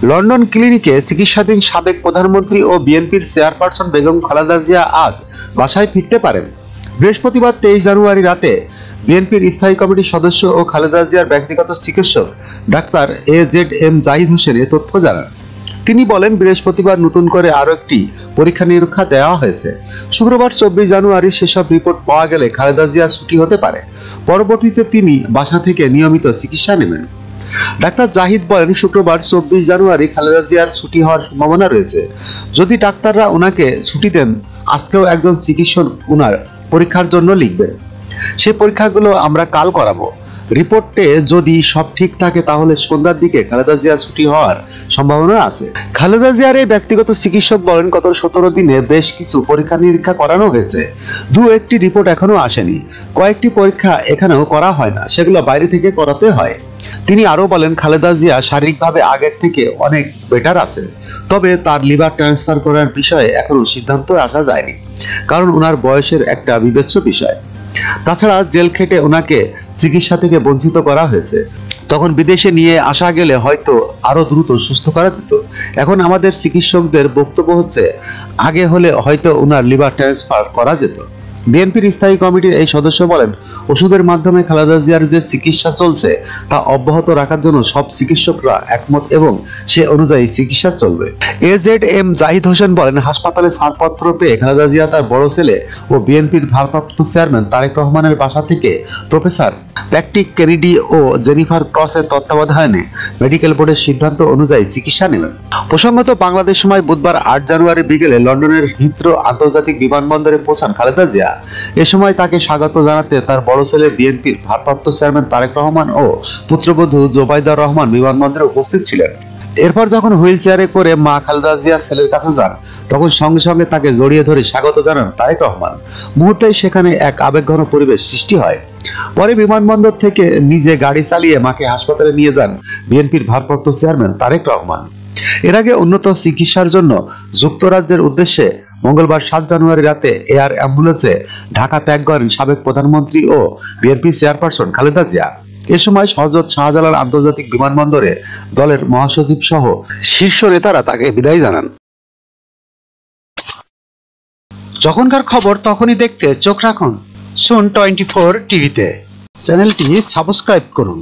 London ক্লিনিকে চিকিৎসাধীন সাবেক প্রধানমন্ত্রী ও বিএনপির চেয়ারপারসন বেগম খালেদা জিয়া আজ বাসায় ফিরতে পারেন। বৃহস্পতিবার 23 জানুয়ারি রাতে বিএনপির স্থায়ী কমিটির সদস্য ও খালেদা জিয়ার ব্যক্তিগত চিকিৎসক ডাক্তার AZM জাহিদ হোসেন এ তথ্য জানান। তিনি বলেন, বৃহস্পতিবার নতুন করে আরো একটি পরীক্ষা নিরীক্ষা দেওয়া হয়েছে। শুক্রবার 24 জানুয়ারি সেসব রিপোর্ট পাওয়া গেলে খালেদা জিয়ার ছুটি হতে পারে। পরবর্তীতে তিনি বাসা থেকে নিয়মিত চিকিৎসা নেবেন। ডাক্তার জাহিদ বলেন, শুক্রবার 24 জানুয়ারি খালেদা জিয়ার ছুটি হওয়ার সম্ভাবনা রয়েছে। যদি ডাক্তাররা ওনাকে ছুটি দেন, আজকেও একজন চিকিৎসক ওনার পরীক্ষার জন্য লিখবেন। সেই পরীক্ষাগুলো আমরা কাল করাবো। রিপোর্টে যদি সব ঠিক থাকে তাহলে সন্ধ্যার দিকে খালেদা জিয়ার ছুটি হওয়ার সম্ভাবনা আছে। খালেদা জিয়ার এই ব্যক্তিগত চিকিৎসক বলেন, গত 17 দিনে বেশ কিছু পরীক্ষা নিরীক্ষা করানো হয়েছে। একটি রিপোর্ট এখনো আসেনি। কয়েকটি পরীক্ষা এখানেও করা হয় না, সেগুলো বাইরে থেকে করাতে হয়। তিনি আরো বলেন, খালেদা জিয়া শারীরিকভাবে আগের থেকে অনেক বেটার আছে, তবে তার লিভার ট্রান্সফার করার বিষয়ে এখনো সিদ্ধান্ত আসা যায়নি, কারণ ওনার বয়সের একটা বিবেচ্য বিষয়। তাছাড়া জেল খেটে ওনাকে চিকিৎসা থেকে বঞ্চিত করা হয়েছে। তখন বিদেশে নিয়ে আসা গেলে হয়তো আরো দ্রুত সুস্থ করা যেত। এখন আমাদের চিকিৎসকদের বক্তব্য হচ্ছে, আগে হলে হয়তো ওনার লিভার ট্রান্সফার করা যেত। বিএনপির স্থায়ী কমিটির এই সদস্য বলেন, ওষুধের মাধ্যমে খালেদা জিয়ার যে চিকিৎসা চলছে তা অব্যাহত রাখার জন্য সব চিকিৎসকরা একমত এবং সে অনুযায়ী চিকিৎসা চলবে। AZM জাহিদ হোসেন বলেন, হাসপাতালে ছাড়পত্র পেয়ে খালেদা জিয়া তার বড় ছেলে ও বিএনপির ভারপ্রাপ্ত চেয়ারম্যান তারেক রহমানের বাসা থেকে প্রফেসর প্যাট্রিক কেনেডি ও জেনিফার ক্রসের তত্ত্বাবধানে মেডিকেল বোর্ডের সিদ্ধান্ত অনুযায়ী চিকিৎসা নেবেন। প্রসঙ্গত, বাংলাদেশ সময় বুধবার 8 জানুয়ারি বিকেলে লন্ডনের হিথ্রো আন্তর্জাতিক বিমানবন্দরে পৌঁছান খালেদা জিয়া। এ সময় তাকে স্বাগত জানাতে তার বড় ছেলে বিএনপির ভারপ্রাপ্ত চেয়ারম্যান তারেক রহমান ও পুত্রবধূ জোবাইদা রহমান বিমানবন্দরে উপস্থিত ছিলেন। এরপর যখন হুইল চেয়ারে করে মা খালেদা জিয়া ছেলের কাছে যান, তখন সঙ্গে সঙ্গে তাকে জড়িয়ে ধরে স্বাগত জানান তারেক রহমান। মুহূর্তেই সেখানে এক আবেগঘন পরিবেশ সৃষ্টি হয়। পরে বিমানবন্দর থেকে নিজে গাড়ি চালিয়ে মাকে হাসপাতালে নিয়ে যান বিএনপির ভারপ্রাপ্ত চেয়ারম্যান তারেক রহমান। এর আগে উন্নত চিকিৎসার জন্য যুক্তরাজ্যের উদ্দেশ্যে মঙ্গলবার 7 জানুয়ারি রাতে এয়ার অ্যাম্বুলেন্সে ঢাকা ত্যাগ করেন সাবেক প্রধানমন্ত্রী ও বিএনপি চেয়ারপারসন খালেদা জিয়া। এ সময় হযরত শাহজালাল আন্তর্জাতিক বিমানবন্দরে দলের মহাসচিব সহ শীর্ষ নেতারা তাকে বিদায় জানান। যখনকার খবর তখনই দেখতে চোখ রাখুন সুন 24 টিভিতে। চ্যানেলটি সাবস্ক্রাইব করুন।